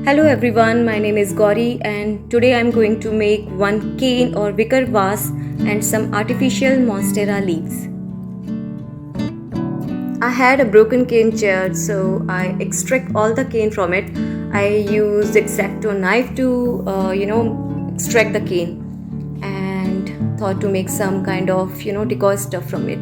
Hello everyone, my name is Gauri and today I am going to make one cane or wicker vase and some artificial monstera leaves. I had a broken cane chair, so I extract all the cane from it. I used X-Acto knife to extract the cane and thought to make some kind of decor stuff from it.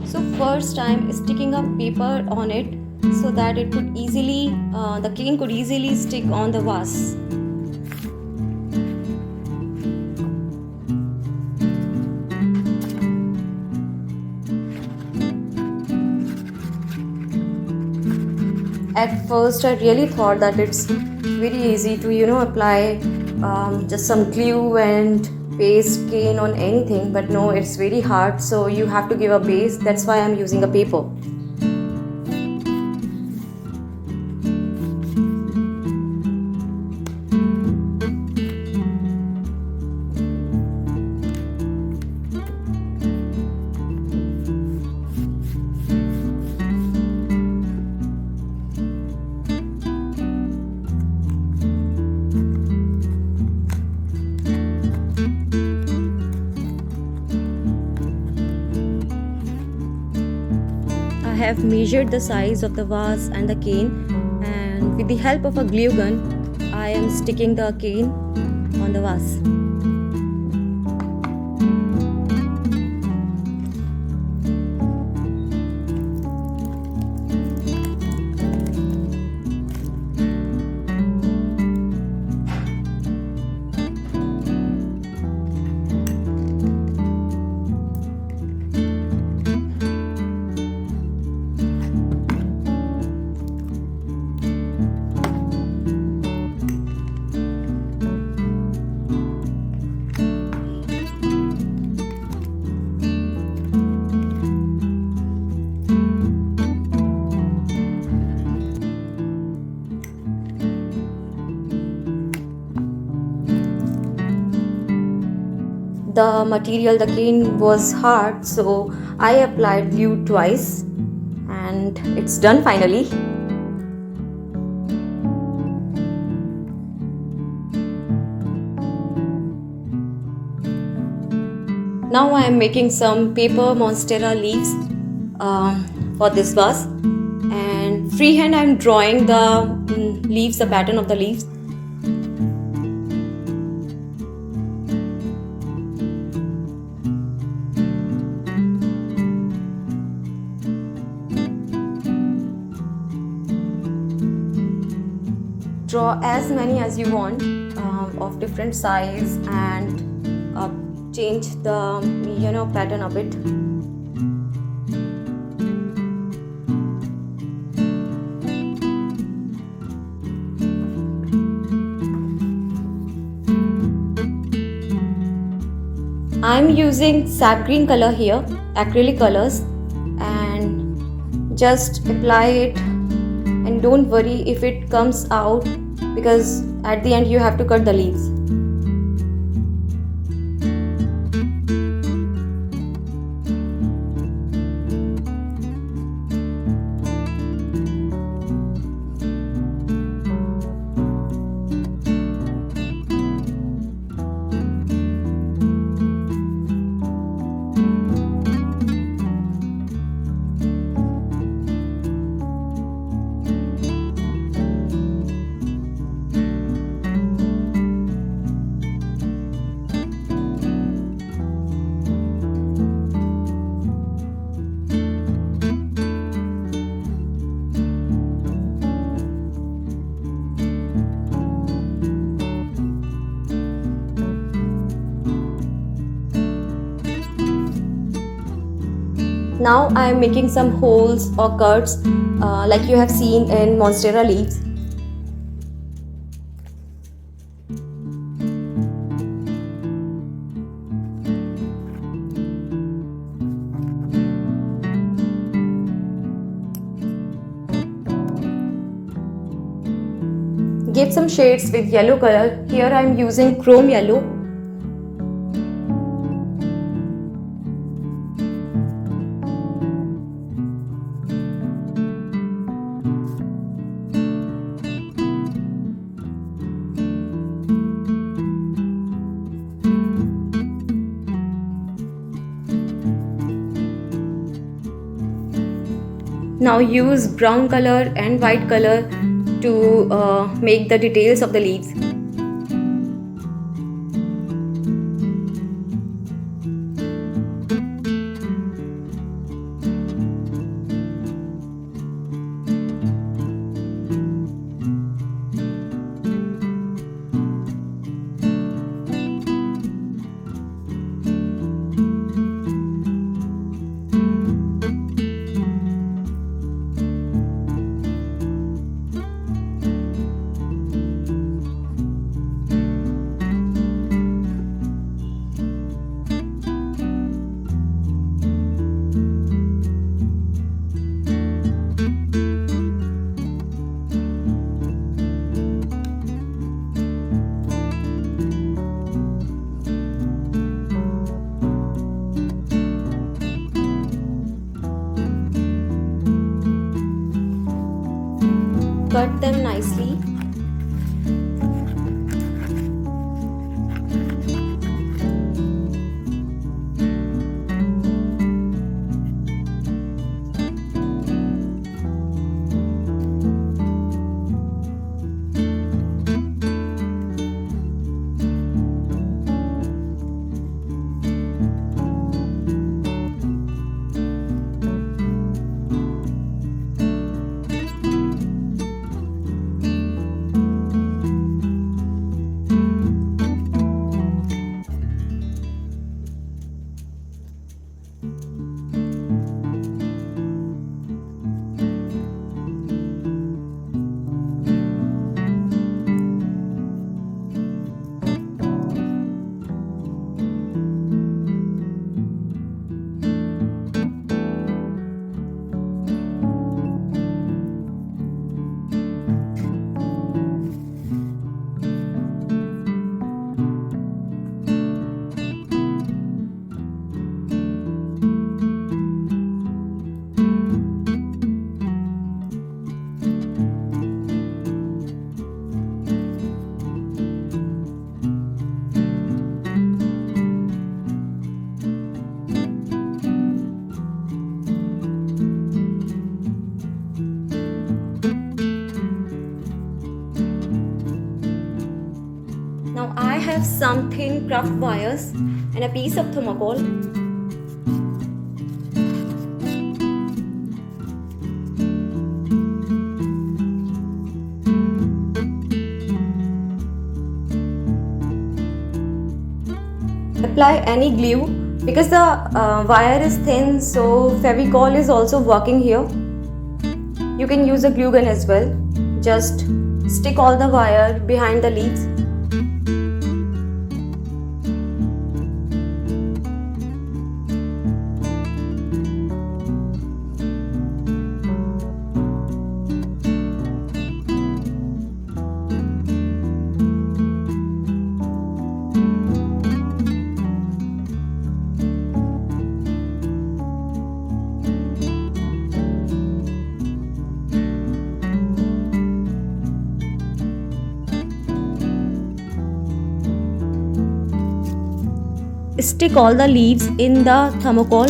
So first I'm sticking up paper on it so that it could easily the cane could easily stick on the vase. At first I really thought that it's very easy to apply just some glue and paste cane on anything, but no, it's very hard, so you have to give a base. That's why I'm using a paper. I have measured the size of the vase and the cane, and with the help of a glue gun I am sticking the cane on the vase. The material, the cane was hard, so I applied glue twice and it's done finally. Now I am making some paper monstera leaves for this vase, and freehand I am drawing the leaves, the pattern of the leaves. Draw as many as you want of different size and change the pattern a bit. I'm using sap green color here, acrylic colors, and just apply it, and don't worry if it comes out, because at the end you have to cut the leaves. Now I am making some holes or cuts like you have seen in monstera leaves. Give some shades with yellow color. Here I am using chrome yellow. Now use brown color and white color to make the details of the leaves. Cut them nicely. Now I have some thin craft wires and a piece of thermocol. Apply any glue because the wire is thin, so fevicol is also working here. You can use a glue gun as well. Just stick all the wire behind the leaves. Stick all the leaves in the thermocol.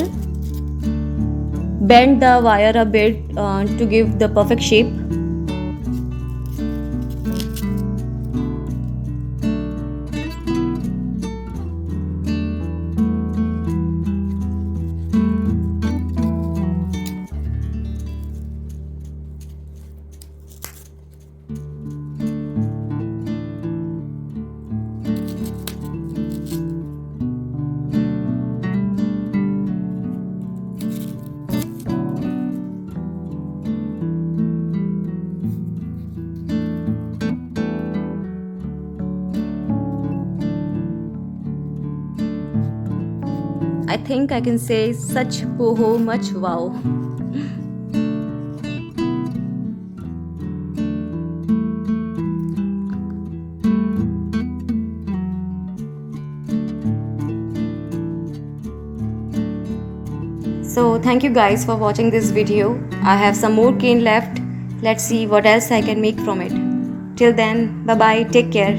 Bend the wire a bit to give the perfect shape. I think I can say such ho ho much wow. So thank you guys for watching this video. I have some more cane left. Let's see what else I can make from it. Till then, bye bye, take care.